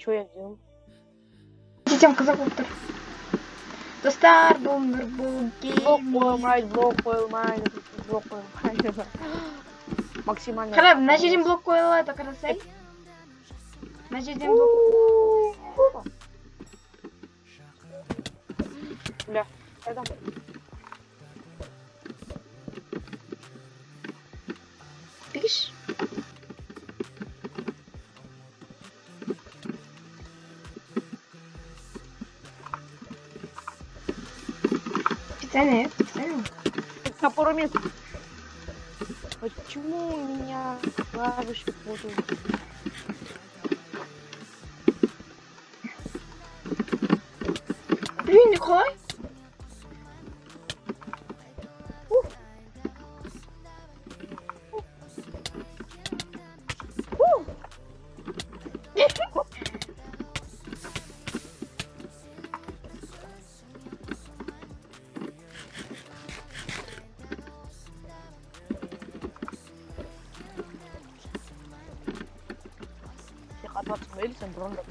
что я делал? Детям қызық болып тұр. Достар, бұл Нұрбол Гейминг. Блок қойылмайды. Максимально. Қара, мына жерден блок қойылады, қарасай. Мына жерден блок. Бля, қайдам? Бегіш. Специально. Топор мест. Почему у меня клавиши путаются? Блин, Николай? Мельсон, Брондо.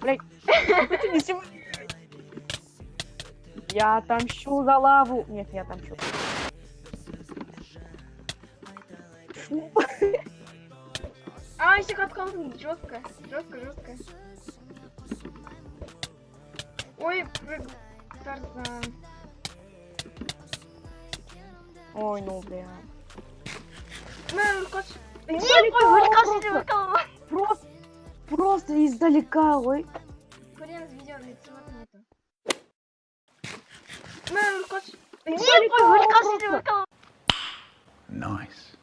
Блять, я отомщу за лаву. Нет, я отомщу. А, еще каткал жестко. Ой, Тарзан. Ой, ну бля. Просто издалека, ой. Хрен с видео, лица нету. Nice.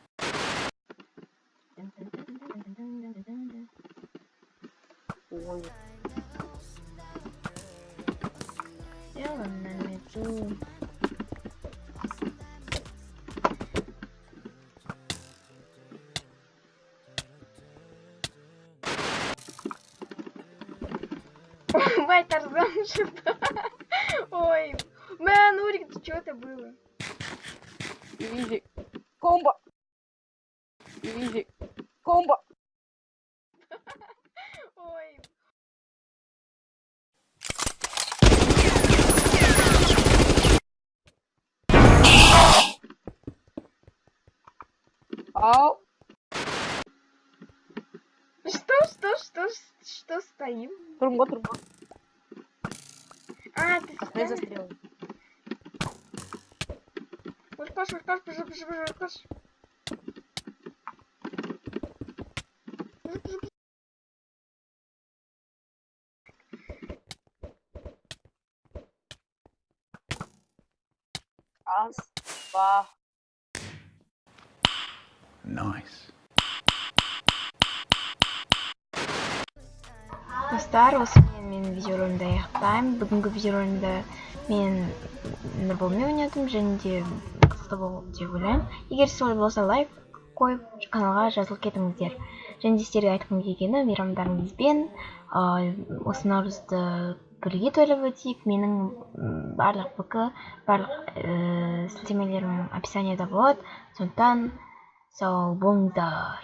Ой. Я вам намету. Ой, Тарзан, что-то. Ой, Нурик, что это было? Изи. Комбо. Изи. Комбо. Ой. Ау. Что стоим? Турбо. А, ты Я специально? застрял. Паш. Раз, два. Nice. Достар, осымен мен видеоролимді аяқтаймын. Бүгінгі видеоролимді мен Нұрболмен ойнадым және де қызықты болды деп ойлаймын. Егер солай болса лайк қойып каналға жазылып кетіңіздер. Және де сіздерге айтқым келгені мейрамдарыңызбен осы наурызды бірге тойлап өтейік. Менің барлық барлық сілтемелерім описаниеда болады. Сондықтан сау болыңыздар.